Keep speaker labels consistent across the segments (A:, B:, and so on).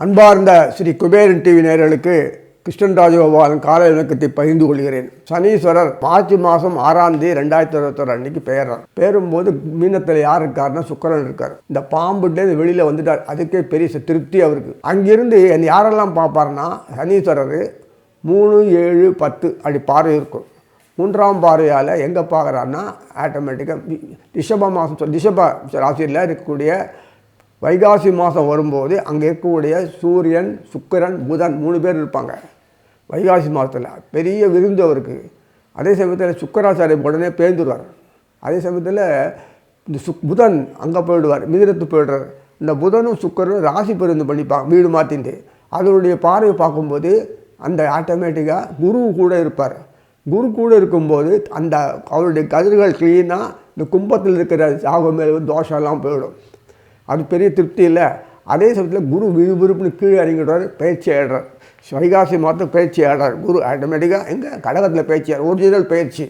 A: அன்பார்ந்த ஸ்ரீ குபேரன் டிவி நேயர்களுக்கு கிருஷ்ணன் ராஜகோபாலன் கால இலக்கத்தை பகிர்ந்து கொள்கிறேன். சனீஸ்வரர் மார்ச் மாதம் 6ஆம் தேதி 2021 அன்னைக்கு பெயர்றார். பேரும்போது மீனத்தில் யார் இருக்காருன்னா சுக்கிரன் இருக்கார். இந்த பாம்புலேருந்து வெளியில் வந்துட்டார். அதுக்கே பெரிய திருப்தி அவருக்கு. அங்கிருந்து யாரெல்லாம் பார்ப்பாருன்னா சனீஸ்வரர் 3, 7, 10 அப்படி பார்வை இருக்கும். 3ஆம் பார்வையால் எங்கே பார்க்குறாருன்னா ஆட்டோமேட்டிக்காக ரிஷப ராசியில் இருக்கக்கூடிய வைகாசி மாதம் வரும்போது அங்கே இருக்கக்கூடிய சூரியன், சுக்கிரன், புதன் 3 பேர் இருப்பாங்க வைகாசி மாதத்தில். பெரிய விருந்து அவருக்கு. அதே சமயத்தில் சுக்கராச்சாரியம் உடனே பேர்ந்துடுவார். அதே சமயத்தில் இந்த புதன் அங்கே போயிடுவார், மிதுனத்துக்கு போயிடுறார். இந்த புதனும் சுக்கரனும் ராசி பெருந்து பண்ணிப்பாங்க வீடு மாற்றிட்டு. அதனுடைய பார்வை பார்க்கும்போது அந்த ஆட்டோமேட்டிக்காக குரு கூட இருப்பார். குரு கூட இருக்கும்போது அந்த அவருடைய கதிர்கள் க்ளீனாக இந்த கும்பத்தில் இருக்கிற சாகம் மேலே தோஷம்லாம் போயிடும். அது பெரிய திருப்தி இல்லை. அதே சமயத்தில் குரு விறுவிறுப்புன்னு கீழே இறங்கிடுறார், பயிற்சி ஆடுறார். வைகாசி மாதம் பயிற்சி ஆடுறார் குரு. ஆட்டோமேட்டிக்காக எங்கே கடகத்தில் பயிற்சி ஒரிஜினல் பயிற்சி.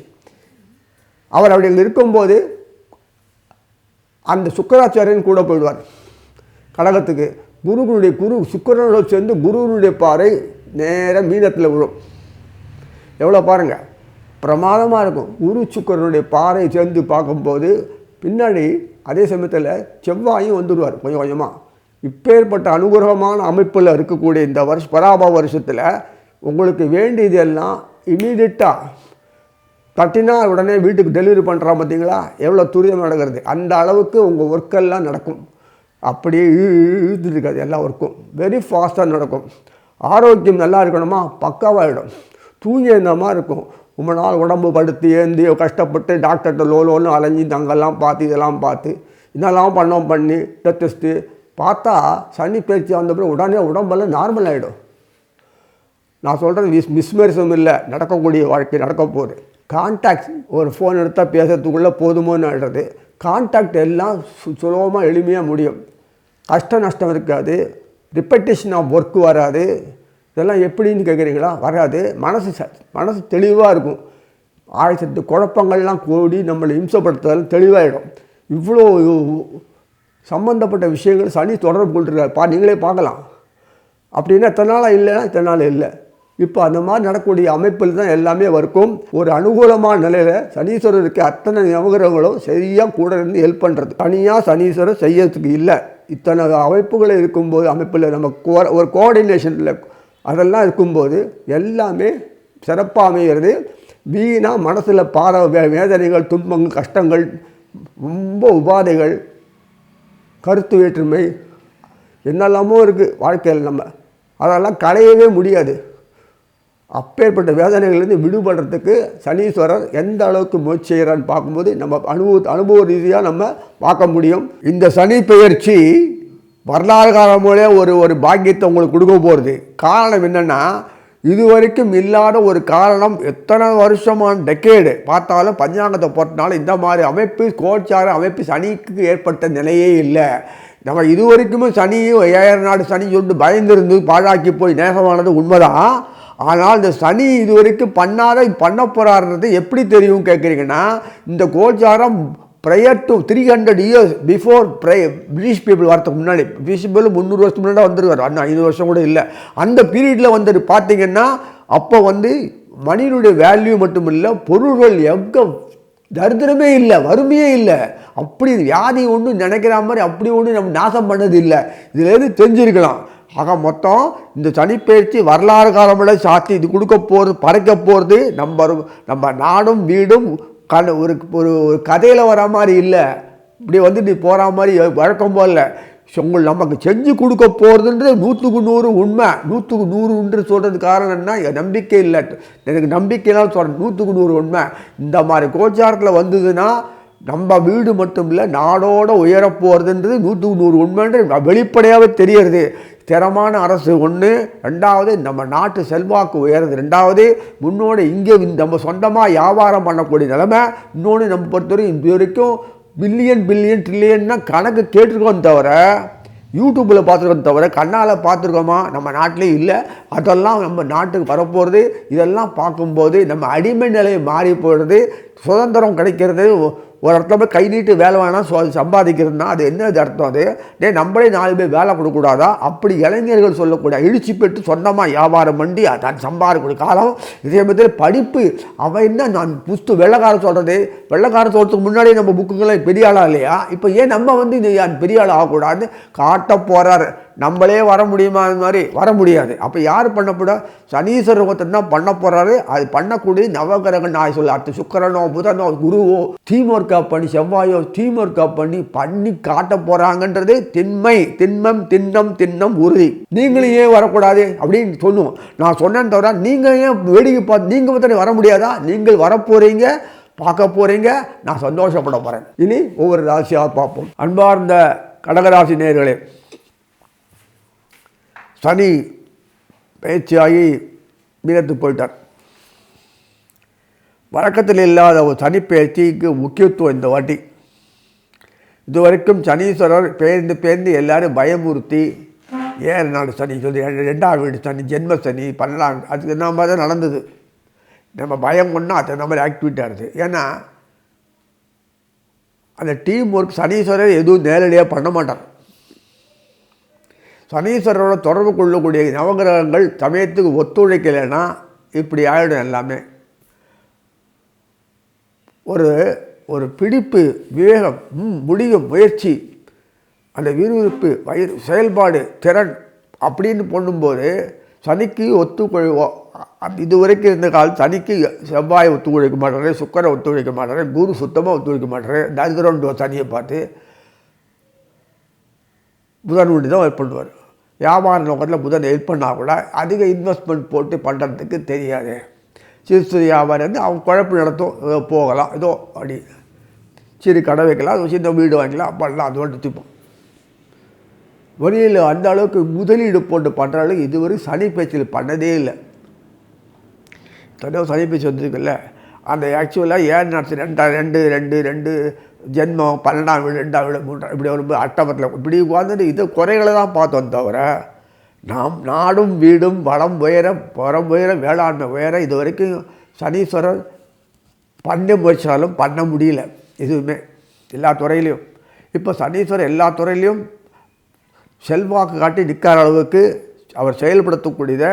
A: அவர் அப்படி இருக்கும்போது அந்த சுக்கராச்சாரியன் கூட போயிடுவார் கடகத்துக்கு. குரு சுக்கிரனோட சேர்ந்து குருவனுடைய பாறை நேராக மீனத்தில் விழும். எவ்வளோ பாருங்கள், பிரமாதமாக இருக்கும். குரு சுக்கிரனுடைய பாறை சேர்ந்து பார்க்கும்போது பின்னாடி அதே சமயத்தில் செவ்வாயும் வந்துடுவார் கொஞ்சம் கொஞ்சமாக. இப்பேற்பட்ட அனுகிரகமான அமைப்பில் இருக்கக்கூடிய இந்த பராப வருஷத்தில் உங்களுக்கு வேண்டியதெல்லாம் இமீடியட்டாக தட்டினா உடனே வீட்டுக்கு டெலிவரி பண்ணுறா பார்த்தீங்களா, எவ்வளோ துரிதம் நடக்கிறது. அந்த அளவுக்கு உங்கள் ஒர்க்கெல்லாம் நடக்கும். அப்படியே இழுத்துட்டு இருக்காது, எல்லா ஒர்க்கும் வெரி ஃபாஸ்ட்டாக நடக்கும். ஆரோக்கியம் நல்லா இருக்கணுமா, பக்காவாகிடும். தூங்கி இருந்த மாதிரி இருக்கும். ரொம்ப நாள் உடம்பு படுத்து ஏந்தி கஷ்டப்பட்டு டாக்டர்கிட்ட லோன்னு அலைஞ்சி அங்கெல்லாம் பார்த்து இதெல்லாம் பார்த்து இதெல்லாம் பண்ணி டெஸ்ட்டு பார்த்தா சனி பயிற்சி வந்தப்பறம் உடனே உடம்பெல்லாம் நார்மல் ஆகிடும். நான் சொல்கிறது மிஸ்மரிசம் இல்லை, நடக்கக்கூடிய வாழ்க்கை நடக்க போகுது. கான்டாக்ட் ஒரு ஃபோன் எடுத்தால் பேசுறதுக்குள்ளே போதுமோன்னு ஆகிடுறது. கான்டாக்ட் எல்லாம் சுலபமாக எளிமையாக முடியும். கஷ்ட நஷ்டம் இருக்காது. ரிப்பட்டேஷன் ஆஃப் ஒர்க்கு வராது. இதெல்லாம் எப்படின்னு கேட்குறீங்களா, வராது. மனசு தெளிவாக இருக்கும். ஆயிரத்து குழப்பங்கள்லாம் கூடி நம்மளை இம்சப்படுத்துறதும் தெளிவாகிடும். இவ்வளோ சம்மந்தப்பட்ட விஷயங்கள் சனி தொடர்பு கொண்டிருக்கார். நீங்களே பார்க்கலாம். அப்படின்னா இத்தனை நாளாக இல்லைன்னா இத்தனை நாள் இல்லை. இப்போ அந்த மாதிரி நடக்கக்கூடிய அமைப்பில் தான் எல்லாமே இருக்கும். ஒரு அனுகூலமான நிலையில் சனீஸ்வரருக்கு அத்தனை நவகிரகங்களும் சரியாக கூட இருந்து ஹெல்ப் பண்ணுறது. தனியாக சனீஸ்வரர் செய்யறதுக்கு இல்லை. இத்தனை அமைப்புகளை இருக்கும்போது அமைப்பில் நம்ம ஒரு கோஆர்டினேஷனில் அதெல்லாம் இருக்கும்போது எல்லாமே சிறப்பாக அமைகிறது. வீணாக மனசில் வேதனைகள், துன்பங்கள், கஷ்டங்கள், ரொம்ப உபாதைகள், கருத்து வேற்றுமை என்னெல்லாமோ இருக்குது வாழ்க்கையில். நம்ம அதெல்லாம் களையவே முடியாது. அப்பேற்பட்ட வேதனைகள்லேருந்து விடுபடுறதுக்கு சனீஸ்வரர் எந்த அளவுக்கு முயற்சி செய்கிறான்னு பார்க்கும்போது நம்ம அனுபவ ரீதியாக நம்ம பார்க்க முடியும். இந்த சனி பெயர்ச்சி வரலாறு காலமோலே ஒரு பாக்கியத்தை உங்களுக்கு கொடுக்க போகிறது. காரணம் என்னென்னா, இதுவரைக்கும் இல்லாத ஒரு காரணம். எத்தனை வருஷமான டெக்கேடு பார்த்தாலும் பஞ்சாங்கத்தை போட்டனால இந்த மாதிரி அமைப்பு, கோச்சார அமைப்பு சனிக்கு ஏற்பட்ட நிலையே இல்லை. நம்ம இதுவரைக்குமே சனியும் 5000 நாடு சனி சொல்லிட்டு பயந்துருந்து பாழாக்கி போய் நேசமானது உண்மைதான். ஆனால் இந்த சனி இதுவரைக்கும் பண்ண போகிறாருன்றது எப்படி தெரியும் கேட்குறீங்கன்னா, இந்த கோச்சாரம் prior to 300 years before British people வரதுக்கு முன்னாடி, பிரிட்டிஷ் பீப்புள் 300 வருஷத்துக்கு முன்னாடி வந்துருவார். அண்ணா 500 வருஷம் கூட இல்லை. அந்த பீரியடில் வந்துட்டு பார்த்தீங்கன்னா அப்போ மனிதனுடைய வேல்யூ மட்டும் இல்லை, பொருள்கள் எங்கே தரித்திரமே இல்லை, வறுமையே இல்லை. அப்படி வியாதி ஒன்று நினைக்கிற மாதிரி அப்படி ஒன்று நம்ம நாசம் பண்ணது இல்லை. இதுலேருந்து தெரிஞ்சிருக்கலாம். ஆக மொத்தம் இந்த சனிப்பெயர்ச்சி வரலாறு காலமில் சாத்தி இது கொடுக்க போகிறது, பறைக்க போகிறது. நம்ம நாடும் வீடும் ஒரு கதையில் வர மாதிரி இல்லை. இப்படி நீ போகிற மாதிரி வழக்கம் போல் நமக்கு செஞ்சு கொடுக்க போகிறதுன்றது 100க்கு 100 உண்மை. 100க்கு 100 சொல்கிறது காரணம் என்ன, நம்பிக்கை இல்லை. எனக்கு நம்பிக்கைனாலும் சொல்கிறேன், 100க்கு 100 உண்மை. இந்த மாதிரி கோச்சாரத்தில் வந்ததுன்னா நம்ம வீடு மட்டும் இல்லை, நாடோடு உயரப்போகிறதுன்றது 100க்கு 100 உண்மைன்ற வெளிப்படையாகவே தெரிகிறது. ஸ்திரமான அரசு ஒன்று, ரெண்டாவது நம்ம நாட்டு செல்வாக்கு உயர்றது, ரெண்டாவது முன்னோடு இங்கே நம்ம சொந்தமாக வியாபாரம் பண்ணக்கூடிய நிலைமை, இன்னொன்று நம்ம பொறுத்தவரை இது வரைக்கும் பில்லியன் ட்ரில்லியன்னா கணக்கு கேட்டிருக்கோம் தவிர, யூடியூப்பில் பார்த்துருக்கோம் தவிர கண்ணால் பார்த்துருக்கோமா நம்ம நாட்டிலே இல்லை. அதெல்லாம் நம்ம நாட்டுக்கு வரப்போகிறது. இதெல்லாம் பார்க்கும்போது நம்ம அடிமை நிலையை மாறி போயிடுறது, சுதந்திரம் கிடைக்கிறது, ஒரு இடத்துல போய் கை நீட்டு வேலை வேணாம் சம்பாதிக்கிறதுனா அது என்ன அர்த்தம்? அது நம்மளே 4 பேர் வேலை கொடுக்கக்கூடாதா? அப்படி இளைஞர்கள் சொல்லக்கூடிய எழுச்சி பெற்று சொந்தமாக வியாபாரம் பண்ணி தான் சம்பாதிக்கக்கூடிய காலம். இதே மாதிரி படிப்பு அவன் என்ன நான் வெள்ளைக்காரன் சொல்கிறது, வெள்ளைக்காரன் சொல்கிறதுக்கு முன்னாடியே நம்ம புக்குங்களை பெரிய ஆளாக இல்லையா? இப்போ ஏன் நம்ம வந்து இது பெரிய ஆள் ஆகக்கூடாதுன்னு காட்ட போகிறாரு. நம்மளே வர முடியுமா? அது மாதிரி வர முடியாது. அப்போ யார் பண்ணப்பட? சனீஸ்வரர் ஒருத்தர் தான் பண்ண போகிறாரு. அது பண்ணக்கூடிய நவகிரக நான் சொல்ல அடுத்து சுக்கிரனோ புதனோ குருவோ டீம் ஒர்க்காக பண்ணி செவ்வாயோ டீம் ஒர்க்காக பண்ணி காட்ட போகிறாங்கன்றது திண்ணம் உறுதி. நீங்களும் ஏன் வரக்கூடாது அப்படின்னு சொல்லுவோம். நான் சொன்னேன்னு தவிர நீங்கள் ஏன் வேடிக்கை பார்த்து நீங்கள் வந்து வர முடியாதா? நீங்கள் வரப்போகிறீங்க, பார்க்க போகிறீங்க, நான் சந்தோஷப்பட போகிறேன். இனி ஒவ்வொரு ராசியாக பார்ப்போம். அன்பார்ந்த கடகராசி நேயர்களே, சனி பயிற்சியாகி மீனத்துக்கு போயிட்டார். வழக்கத்தில் இல்லாத ஒரு சனி பயிற்சிக்கு முக்கியத்துவம் இந்த வாட்டி. இதுவரைக்கும் சனீஸ்வரர் பேர்ந்து எல்லாரும் பயமுறுத்தி 7 நாள் சனி சொல்லி 2ஆம் வீடு சனி, ஜென்ம சனி, 12 அதுக்கு என்ன மாதிரி தான் நடந்தது. நம்ம பயம் கொண்டா அது நம்ம ஆக்டிவிட்டாக இருக்குது. ஏன்னா அந்த டீம் ஒர்க் சனீஸ்வரர் எதுவும் நேரடியாக பண்ண மாட்டார். சனீஸ்வரரோட தொடர்பு கொள்ளக்கூடிய நவகிரகங்கள் சமயத்துக்கு ஒத்துழைக்கலைன்னா இப்படி ஆகிடும் எல்லாமே. ஒரு பிடிப்பு, விவேகம், முடியும், முயற்சி, அந்த விறுவிறுப்பு, செயல்பாடு, திறன் அப்படின்னு பண்ணும்போது சனிக்கு இதுவரைக்கும் இருந்த காலம் சனிக்கு செவ்வாயை ஒத்துழைக்க மாட்டாரு, சுக்கரை ஒத்துழைக்க மாட்டாரு, குரு சுத்தமாக ஒத்துழைக்க மாட்டாரு. தரித்திரன்ற சனியை பார்த்து புதன் ஒன்று தான் ஹெல்ப் பண்ணுவார். வியாபார நோக்கத்தில் புதன் ஹெல்ப் பண்ணால் கூட அதிக இன்வெஸ்ட்மெண்ட் போட்டு பண்ணுறதுக்கு தெரியாது. சிறு வியாபாரம் வந்து அவங்க குழப்பு நடத்தும், ஏதோ போகலாம், ஏதோ அப்படி சிறு கடை வைக்கலாம், சின்ன வீடு வாங்கிக்கலாம், பண்ணலாம், அது மட்டும் திப்போம். வெளியில் அந்த அளவுக்கு முதலீடு போட்டு பண்ணுற அளவுக்கு இதுவரை சனி பேச்சில் பண்ணதே இல்லை. தடவை சனி பேச்சு வந்துருக்குல்ல, அந்த ஆக்சுவலாக 7 நாட்கள் 2 ஜென்மம் 12ஆம் வீடு 2ஆம் வீடு 3 இப்படி வரும்போது அட்டமத்தில் இப்படி உட்காந்துட்டு இது குறைகளை தான் பார்த்தோம் தவிர நாம் நாடும் வீடும் வளம் உயர வேளாண்மை உயர இது வரைக்கும் சனீஸ்வரர் பண்ண முயற்சியாலும் பண்ண முடியல எதுவுமே எல்லா துறையிலையும். இப்போ சனீஸ்வரர் எல்லா துறையிலையும் செல்வாக்கு காட்டி நிற்கிற அளவுக்கு அவர் செயல்படுத்தக்கூடியதை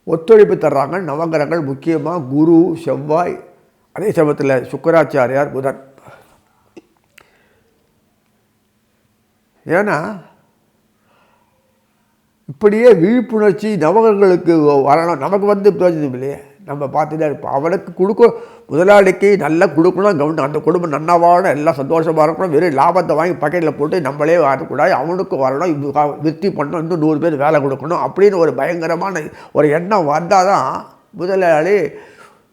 A: ஒத்துழைப்பு தர்றாங்க நவகிரகங்கள், முக்கியமாக குரு, செவ்வாய், அதே சமயத்தில் சுக்கராச்சாரியார், புதன். ஏன்னா இப்படியே விழிப்புணர்ச்சி நவகர்களுக்கு வரணும். நமக்கு வந்து பிரயோஜனம் இல்லையே, நம்ம பார்த்துதான் இருப்போம். அவனுக்கு முதலாளிக்கு நல்லா கொடுக்கணும், கவனம், அந்த குடும்பம் நன்னாவான எல்லாம் சந்தோஷமாக இருக்கணும். வெறும் லாபத்தை வாங்கி பக்கெட்டில் போட்டு நம்மளே வரக்கூடாது, அவனுக்கு வரணும், விருத்தி பண்ணணும், இன்னும் 100 பேர் வேலை கொடுக்கணும் அப்படின்னு ஒரு பயங்கரமான ஒரு எண்ணம் வந்தால் தான் முதலாளி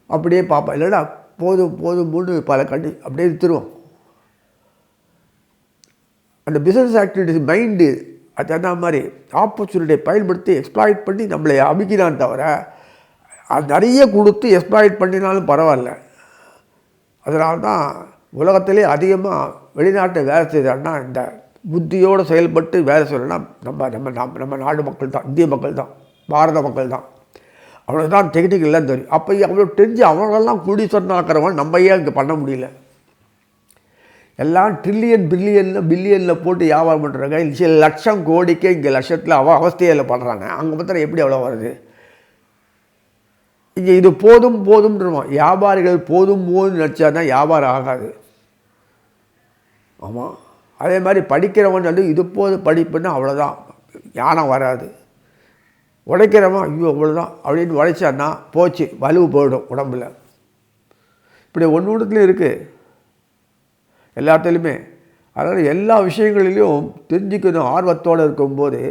A: அப்படியே பார்ப்பேன். இல்லைன்னா போதும் பல கண்டி அப்படியே திருவோம். அந்த பிஸ்னஸ் ஆக்டிவிட்டிஸ் மைண்டு அது என்ன மாதிரி ஆப்பர்ச்சுனிட்டியை பயன்படுத்தி எக்ஸ்ப்ளாய்ட் பண்ணி நம்மளை அமைக்கிறான் தவிர அது நிறைய கொடுத்து எக்ஸ்ப்ளாய்ட் பண்ணினாலும் பரவாயில்ல. அதனால தான் உலகத்திலே அதிகமாக வெளிநாட்டை வேலை செய்கிறான்னா இந்த புத்தியோடு செயல்பட்டு வேலை செய்யணும்னா நம்ம நாடு மக்கள் தான், இந்திய மக்கள் தான், பாரத மக்கள் தான். அவனுக்கு தான் டெக்னிக்கெல்லாம் தெரியும். அப்போ அவ்வளோ தெரிஞ்சு அவங்களெல்லாம் கூடி சொன்னாக்கிறவன் நம்ம ஏன் இங்கே பண்ண முடியல? எல்லாம் பில்லியனில் போட்டு வியாபாரம் பண்ணுறாங்க. சில லட்சம் கோடிக்கே இங்கே லட்சத்தில் அவஸ்தையில் பண்ணுறாங்க. அங்கே மாத்திரம் எப்படி அவ்வளோ வருது? இங்கே இது போதும்ன்றோம். வியாபாரிகள் போதும்னு நினச்சாதான் வியாபாரம் ஆகாது. ஆமாம், அதே மாதிரி படிக்கிறவன் வந்து இது படிப்புன்னா அவ்வளோதான், ஞானம் வராது. உழைக்கிறவன் ஐயோ அவ்வளோதான் அப்படின்னு உழைச்சான்னா போச்சு, வலு போயிடும் உடம்புல. இப்படி ஒன்றுத்துலையும் இருக்குது எல்லாத்துலேயுமே. அதனால் எல்லா விஷயங்களிலையும் தெரிஞ்சுக்கணும். ஆர்வத்தோடு இருக்கும்போது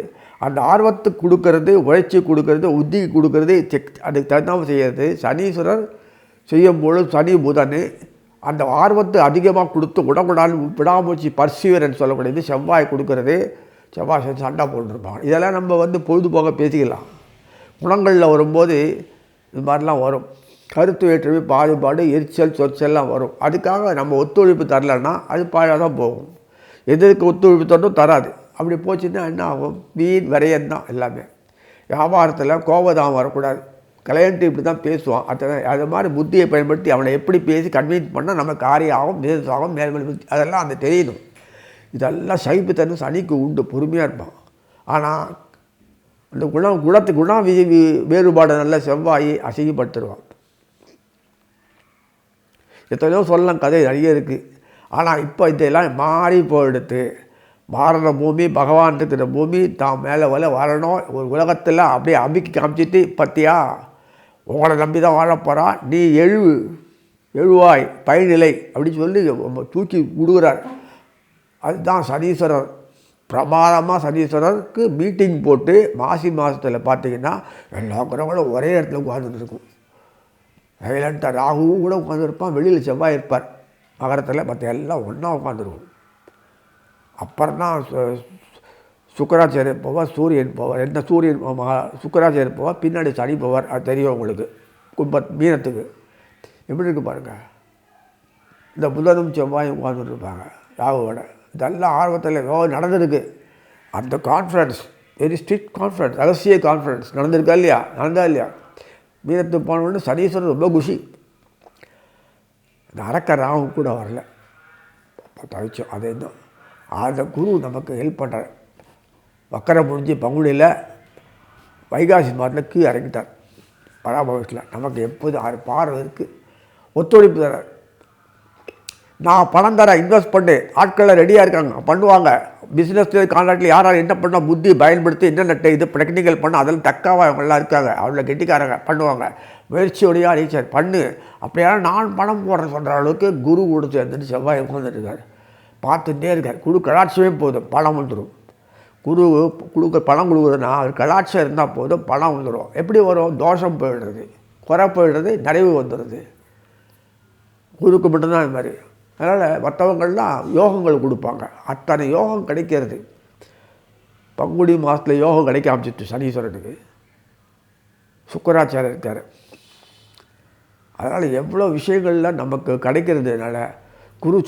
A: அந்த ஆர்வத்துக்கு கொடுக்கறது, உழைச்சி கொடுக்கறது, உத்திக்கு கொடுக்கறது, அதுக்கு தகுந்தாமல் செய்கிறது. சனீஸ்வரர் செய்யும்பொழுது சனி புதன் அந்த ஆர்வத்தை அதிகமாக கொடுத்து விடாமூச்சி பர்சிவரன் சொல்லக்கூடியது செவ்வாய் கொடுக்கறது. செவ்வாய் சண்டை போட்டுருப்பாங்க. இதெல்லாம் நம்ம வந்து பொழுதுபோக பேசிக்கலாம். குணங்களில் வரும்போது இது மாதிரிலாம் வரும். கருத்து வேற்றுமை, பாகுபாடு, எரிச்சல், சொற்செல்லாம் வரும். அதுக்காக நம்ம ஒத்துழைப்பு தரலைன்னா அது பாழாக தான் போகும். எதுக்கு ஒத்துழைப்பு தரணும் தராது. அப்படி போச்சுன்னா என்ன ஆகும்? வீண் விரையன் தான் எல்லாமே. வியாபாரத்தில் கோபம் வரக்கூடாது. கிளையண்ட்டு இப்படி தான் பேசுவான். அது மாதிரி புத்தியை பயன்படுத்தி அவனை எப்படி பேசி கன்வின்ஸ் பண்ணால் நம்ம காரியம் ஆகும், பிஸ்னஸ் ஆகும், மேல்மொழி அதெல்லாம் அந்த தெரியணும். இதெல்லாம் சகிப்புத்தன்மை சனிக்கு உண்டு, பொறுமையாக இருப்பான். ஆனால் அந்த குணம் வேறுபாடு நல்ல செவ்வாயை அசிங்கப்படுத்திடுவான். எத்தனையோ சொல்லலாம், கதை நிறைய இருக்குது. ஆனால் இப்போ இதெல்லாம் மாறி போயிடுத்து. மாறின பூமி, பகவான் இருக்கிற பூமி தான் மேலே வரணும். ஒரு உலகத்தில் அப்படியே அமுக்கி காமிச்சிட்டு, பத்தியா உங்களை நம்பி தான் வாழப்போகிறான், நீ எழுவாய் பயனிலை அப்படின்னு சொல்லி தூக்கி விடுகிறார். அதுதான் சனீஸ்வரர். பிரமாதமாக சனீஸ்வரருக்கு மீட்டிங் போட்டு மாசி மாதத்தில் பார்த்திங்கன்னா எல்லா கிரகங்களும் ஒரே இடத்துல உட்காந்துட்டு இருக்கும். சைலண்ட்டாக ராகுவும் கூட உட்காந்துருப்பான், வெளியில் செவ்வாய் இருப்பார் மகரத்தில், மற்ற எல்லாம் ஒன்றா உட்காந்துருக்கும். அப்புறம் தான் சுக்கராச்சாரியர் போவார், சூரியன் போவார். என்ன சூரியன் சுக்கராச்சாரியர் போவார், பின்னாடி சனி போவார். அது தெரியும் உங்களுக்கு. மீனத்துக்கு எப்படி இருக்குது பாருங்கள். இந்த புதனும் செவ்வாயும் உட்காந்துட்டு இருப்பாங்க ராகுவோட. இதெல்லாம் ஆர்வத்தில் நடந்திருக்கு. அந்த கான்ஃபரன்ஸ் வெரி ஸ்ட்ரிக்ட் கான்ஃபரன்ஸ், ரகசிய கான்ஃபரன்ஸ் நடந்திருக்கா இல்லையா? நடந்தா இல்லையா? மீனத்துக்கு போனோன்னு சனீஸ்வரர் ரொம்ப குஷி. இந்த அரக்க ராகு கூட வரல, தவிச்சோம். அது இன்னும் அந்த குரு நமக்கு ஹெல்ப் பண்ணுறார். வக்கரம் முடிஞ்சு பங்குனியில் வைகாசி மாதத்தில் கீழே இறங்கிட்டார் பராமரிஷில். நமக்கு எப்போது 6 பார்வை இருக்குது, ஒத்துழைப்பு தரார். நான் பணம் தரேன், இன்வெஸ்ட் பண்ணு, ஆட்களில் ரெடியாக இருக்காங்க, பண்ணுவாங்க. பிஸ்னஸ் கான்ட்ராக்டில் யாரால் என்ன பண்ணால் புத்தி பயன்படுத்தி என்னென்ன இது டெக்னிக்கல் பண்ண அதெல்லாம் தக்காவாக அவங்களாம் இருக்காங்க, அவ்வளோ கெட்டிக்காரங்க, பண்ணுவாங்க. முயற்சியோடையா ரீசார்ஜ் பண்ணு. அப்படியாலும் நான் பணம் போடுறேன் சொல்கிற அளவுக்கு குரு கூட சேர்ந்துட்டு செவ்வாய் உட்காந்துருக்கார். பார்த்துட்டே இருக்கார். குரு கலாட்சமே போதும், பணம் வந்துடும். குரு பணம் கொடுக்குறதுனா அவர் கலாட்சம் இருந்தால் போதும், பணம் வந்துடும். எப்படி வரும்? தோஷம் போயிடுறது, குறை போயிடுறது, நிறைவு வந்துடுது. குருக்கு மட்டும்தான் இது மாதிரி. அதனால் மற்றவங்கள்லாம் யோகங்கள் கொடுப்பாங்க. அத்தனை யோகம் கிடைக்கிறது. பங்குனி மாதத்தில் யோகம் கிடைக்க ஆரம்பிச்சிட்டு சனீஸ்வரனுக்கு. சுக்கராச்சாரியர் இருக்கார். அதனால் எவ்வளோ விஷயங்கள்லாம் நமக்கு கிடைக்கிறதுனால குரு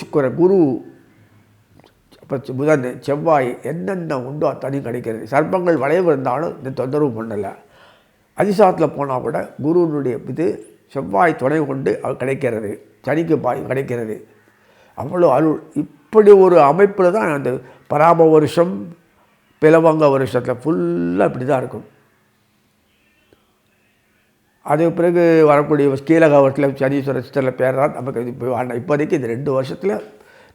A: இப்போ புதன் செவ்வாய் என்னென்ன உண்டோ அத்தனை கிடைக்கிறது. சர்ப்பங்கள் வளைவு இருந்தாலும் இந்த தொந்தரவு பண்ணலை. அதிசாரத்தில் போனால் கூட குருவினுடைய இது செவ்வாய் துணை கொண்டு அது கிடைக்கிறது, சனிக்கு கிடைக்கிறது. அவ்வளோ அருள். இப்படி ஒரு அமைப்பில் தான் அந்த பராம வருஷம் பிளவங்க வருஷத்தில் ஃபுல்லாக இப்படி தான் இருக்கும். அதுக்கு பிறகு வரக்கூடிய கீழக வருஷத்தில் சனீஸ்வரர் சித்தரில் பேர்தான் நமக்கு இப்போதைக்கு இந்த 2 வருஷத்தில்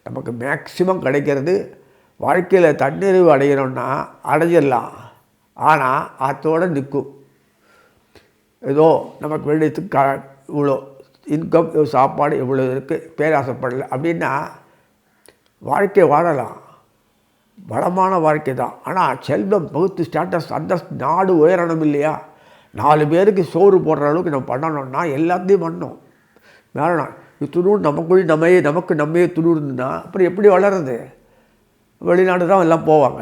A: நமக்கு மேக்சிமம் கிடைக்கிறது. வாழ்க்கையில் தன்னிறைவு அடையணும்னா அடைஞ்சிடலாம். ஆனால் அதோடு நிற்கும். ஏதோ நமக்கு வேண்டியதுக்கு இவ்வளோ இன்கம், சாப்பாடு இவ்வளோ இருக்குது, பேராசைப்படலை அப்படின்னா வாழ்க்கை வாழலாம். வளமான வாழ்க்கை தான். ஆனால் செல்வம் பகுத்து ஸ்டேட்டஸ் அந்த நாடு உயரணும் இல்லையா? 4 பேருக்கு சோறு போடுற அளவுக்கு நம்ம பண்ணணும்னா எல்லாத்தையும் பண்ணணும். வேணாம் துணூர் நமக்கு நம்மையே துணூர்ந்துன்னா அப்புறம் எப்படி வளருது? வெளிநாடு தான் எல்லாம் போவாங்க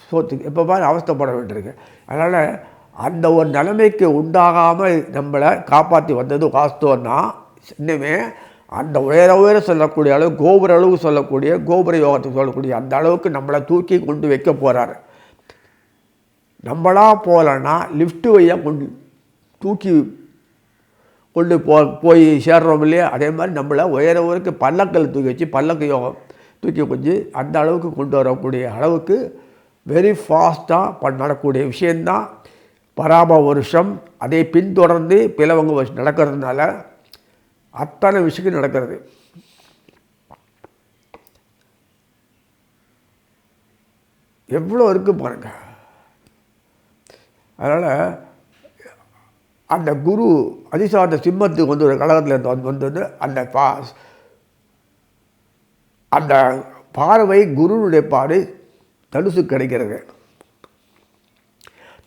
A: சோத்துக்கு. எப்போ பாரு அவஸ்தைப்பட வேண்டியிருக்கு. அதனால் அந்த ஒரு நிலைமைக்கு உண்டாகாமல் நம்மளை காப்பாற்றி வந்தது வாஸ்தவன்னா இன்னுமே அந்த உயர சொல்லக்கூடிய அளவு கோபுர அளவு சொல்லக்கூடிய கோபுர யோகத்துக்கு சொல்லக்கூடிய அந்த அளவுக்கு நம்மளை தூக்கி கொண்டு வைக்க போகிறாரு. நம்மளாக போகலன்னா லிஃப்ட்டு வழியாக தூக்கி கொண்டு போய் சேர்றோம் இல்லையா? அதே மாதிரி நம்மளை உயரவருக்கு பல்லக்கில் தூக்கி வச்சு பல்லக்கு யோகம் தூக்கி கொஞ்சம் அந்த அளவுக்கு கொண்டு வரக்கூடிய அளவுக்கு வெரி ஃபாஸ்ட்டாக நடக்கக்கூடிய விஷயந்தான் பராம வருஷம். அதை பின்தொடர்ந்து பிளவங்க வருஷம் நடக்கிறதுனால அத்தனை விஷயம் நடக்கிறது. எவ்வளோ இருக்குது பாருங்க. அதனால் அந்த குரு அதிசார்ந்த சிம்மத்துக்கு வந்து ஒரு கழகத்தில் வந்து அந்த பார்வை குருனுடைய பார்வை தனுசு கிடைக்கிறது.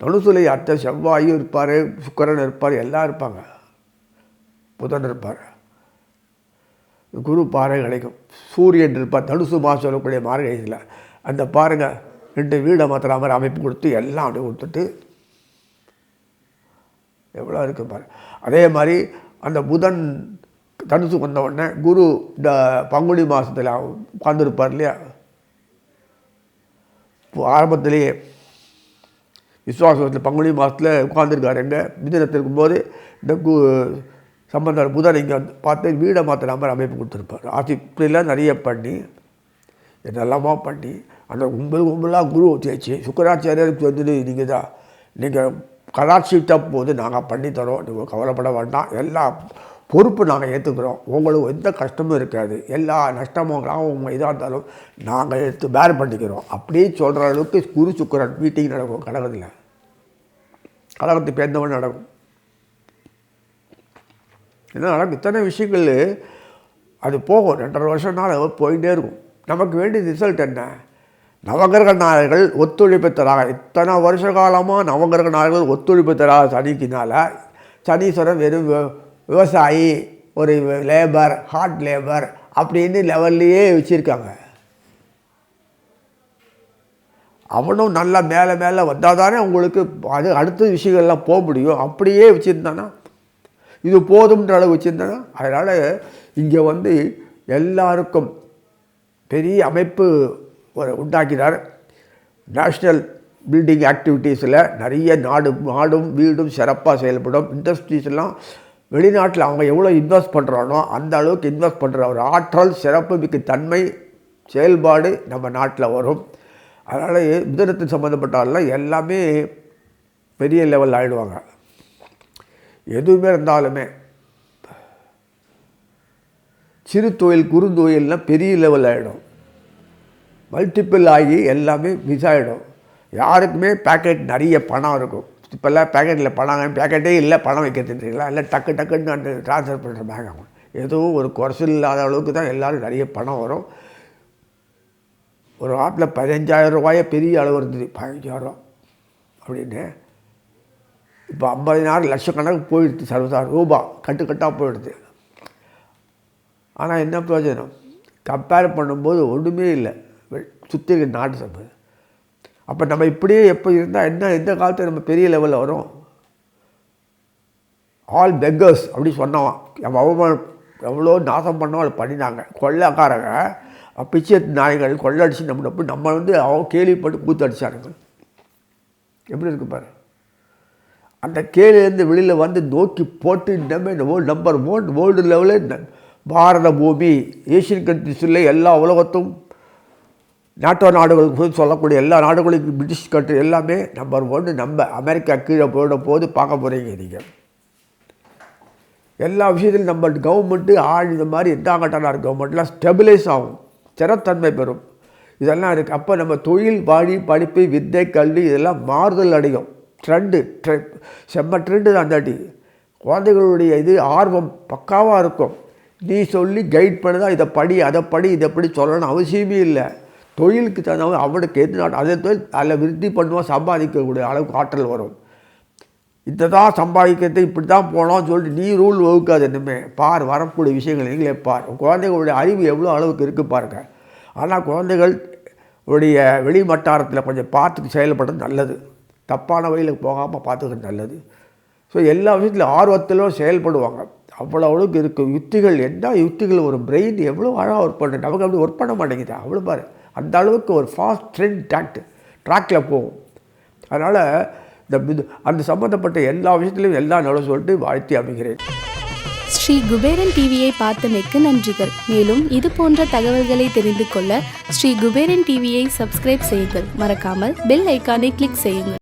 A: தனுசுல அத்தை செவ்வாயும் இருப்பார், சுக்கரன் இருப்பார், எல்லாம் இருப்பாங்க, புதன் இருப்பார். குரு பார்வை கிடைக்கும். சூரியன் இருப்பார் தனுசு மாதம் சொல்லக்கூடிய மார்கழியில். அந்த பாருங்கள் 2 வீடை மாத்திர மாதிரி அமைப்பு கொடுத்து எல்லாம் அப்படி கொடுத்துட்டு எவ்வளோ இருக்குது பாரு. அதே மாதிரி அந்த புதன் தனுசு வந்த உடனே குரு இந்த பங்குனி மாதத்தில் உட்காந்துருப்பார் இல்லையா? ஆரம்பத்திலேயே விஸ்வாசத்தில் பங்குனி மாதத்தில் உட்காந்துருக்காரு. எங்கள் மிதனத்தில் இருக்கும்போது இந்த சம்பந்தம் புதன் இங்கே வந்து பார்த்து வீடை மாற்ற நம்பர் அமைப்பு கொடுத்துருப்பார். அது இப்படிலாம் நிறைய பண்ணி என்னெல்லாமா பண்ணி அந்த கும்பலாக குரு தேய்ச்சி சுக்கராச்சாரியருக்கு வந்துட்டு நீங்கள் கலாட்சிட்டாக போது நாங்கள் பண்ணித்தரோம், நீங்கள் கவலைப்பட வேண்டாம், எல்லா பொறுப்பு நாங்கள் ஏற்றுக்கிறோம், உங்களுக்கு எந்த கஷ்டமும் இருக்காது, எல்லா நஷ்டமும் உங்கள் இதாக இருந்தாலும் நாங்கள் எடுத்து பேர் பண்ணிக்கிறோம் அப்படியே சொல்கிற அளவுக்கு குரு சுக்கரன் மீட்டிங் நடக்கும். கடகத்துக்கு பேர்ந்தவன் நடக்கும். என்ன நடக்கும்? இத்தனை விஷயங்கள் அது போகும். 2.5 வருஷம்னால போயிட்டே இருக்கும். நமக்கு வேண்டிய ரிசல்ட் என்ன? நவகிரக நாயகர்கள் ஒத்துழைப்பு தராங்க. இத்தனை வருஷ காலமாக நவகிரக நாயகர்கள் ஒத்துழைப்பு தராக சனிக்குனால சனீஸ்வரன் வெறும் விவசாயி, ஒரு லேபர், ஹார்ட் லேபர் அப்படின்னு லெவல்லையே வச்சுருக்காங்க. அவனும் நல்லா மேலே மேலே வந்தால் தானே உங்களுக்கு அது அடுத்த விஷயங்கள்லாம் போக முடியும். அப்படியே வச்சுருந்தானா, இது போதும்ன்ற அளவு வச்சுருந்தானா. அதனால் இங்கே வந்து எல்லாருக்கும் பெரிய அமைப்பு உண்டாக்கினார். நேஷ்னல் பில்டிங் ஆக்டிவிட்டீஸில் நிறைய நாடும் வீடும் சிறப்பாக செயல்படும். இண்டஸ்ட்ரீஸ்லாம் வெளிநாட்டில் அவங்க எவ்வளோ இன்வெஸ்ட் பண்ணுறானோ அந்த அளவுக்கு இன்வெஸ்ட் பண்ணுற ஒரு ஆற்றல், சிறப்பு மிக்க தன்மை, செயல்பாடு நம்ம நாட்டில் வரும். அதனால் மிதனத்துக்கு சம்மந்தப்பட்டாலும் எல்லாமே பெரிய லெவலில் ஆகிடுவாங்க. எதுவுமே இருந்தாலுமே சிறு தொழில் குறுந்தொழில்னால் பெரிய லெவல் ஆகிடும், மல்டிப்பிள் ஆகி எல்லாமே மிஸ் ஆகிடும். யாருக்குமே பேக்கெட் நிறைய பணம் இருக்கும். இப்போல்லாம் பேக்கெட்டில் பேக்கெட்டே இல்லை, பணம் வைக்கிறதுன்றீங்களா, இல்லை டக்குன்னு அந்த ட்ரான்ஸ்ஃபர் பண்ணுற பேங்க் ஆகும். எதுவும் ஒரு குறைச்சல் இல்லாத அளவுக்கு தான் எல்லோரும் நிறைய பணம் வரும். ஒரு ஆட்டில் 15,000 ரூபாயே பெரிய அளவு இருந்தது, 15,000 அப்படின்னு. இப்போ 50,000 லட்சக்கணக்கு போயிடுது, சர்வசாதாரண ரூபா கட்டுக்கட்டாக போயிடுது. ஆனால் என்ன பிரயோஜனம்? கம்பேர் பண்ணும்போது ஒன்றுமே இல்லை, சுற்றி நாட்டு சம்பது. அப்போ நம்ம இப்படியே எப்போ இருந்தால் என்ன, எந்த காலத்தில் நம்ம பெரிய லெவலில் வரும்? ஆல் பெக்கர்ஸ் அப்படி சொன்னவன் நம்ம அவமானம் எவ்வளோ நாசம் பண்ணவன் பண்ணினாங்க. கொள்ளைக்காரங்க பிச்சை நாய்கள் கொள்ளடிச்சு நம்ம வந்து அவன் கேள்விப்பட்டு கூத்தடிச்சானுங்க. எப்படி இருக்கு பாரு. அந்த கேலிலேருந்து வெளியில் வந்து நோக்கி போட்டு நம்பர் 1 வேர்ல்டு லெவலில் பாரத பூமி, ஏஷியன் கண்ட்ரிஸில் எல்லா உலகத்தும் நாட்டோ நாடுகளுக்கு சொல்லக்கூடிய எல்லா நாடுகளுக்கும் பிரிட்டிஷ் கண்ட்ரி எல்லாமே நம்பர் 1. நம்ம அமெரிக்கா கீழே போயிட போது பார்க்க போகிறீங்க நீங்கள். எல்லா விஷயத்திலும் நம்ம கவர்மெண்ட்டு இந்த மாதிரி எந்தாங்கட்டான கவர்மெண்ட்லாம் ஸ்டெபிலைஸ் ஆகும், ஸ்திரத்தன்மை பெறும். இதெல்லாம் இருக்குது. அப்போ நம்ம தொழில், படிப்பு, வித்தை, கல்வி இதெல்லாம் மாறுதல் அடையும். செம்ம ட்ரெண்டு தான். அந்தாட்டி குழந்தைகளுடைய இது ஆர்வம் பக்காவாக இருக்கும். நீ சொல்லி கைட் பண்ணுதான், இதை படி, அதை படி, இதை படி சொல்லணும்னு அவசியமே இல்லை. தொழிலுக்கு தகுந்த அவனுக்கு எது நாட்டு அதே தொழில் அதில் விருத்தி பண்ணுவான், சம்பாதிக்கக்கூடிய அளவுக்கு ஆற்றல் வரும். இதை தான் சம்பாதிக்கிறது, இப்படி தான் போனோம்னு சொல்லிட்டு நீ ரூல் வகுக்காது. என்னமே பார், வரக்கூடிய விஷயங்கள் நீங்களே பார். குழந்தைகளுடைய அறிவு எவ்வளோ அளவுக்கு இருக்குது பாருங்கள். ஆனால் குழந்தைகள் உடைய வெளி வட்டாரத்தில் கொஞ்சம் பார்த்துட்டு செயல்படுறது நல்லது, தப்பான வழியில் போகாமல் பார்த்துக்கிறது நல்லது. ஸோ எல்லா விஷயத்துலையும் ஆர்வத்திலும் செயல்படுவாங்க. அவ்வளோ அளவுக்கு இருக்குது யுக்திகள். என்ன யுக்திகள், ஒரு பிரெயின் எவ்வளோ அழகாக ஒர்க் பண்ணுறது, நமக்கு அப்படி ஒர்க் பண்ண மாட்டேங்குது. அவ்வளோ பாரு, அந்த அளவுக்கு ஒரு ஃபாஸ்ட் ட்ராக்கில் போகும். அதனால் அந்த சம்மந்தப்பட்ட எல்லா விஷயத்துலையும் எல்லாம் நல்ல சொல்லிட்டு வாழ்த்தி அமைகிறேன்.
B: ஸ்ரீ குபேரன் டிவியை பார்த்தமைக்கு நன்றிகள். மேலும் இது போன்ற தகவல்களை தெரிந்து கொள்ள ஸ்ரீ குபேரன் டிவியை சப்ஸ்கிரைப் செய்யுங்கள். மறக்காமல் பெல் ஐக்கானை கிளிக் செய்யுங்கள்.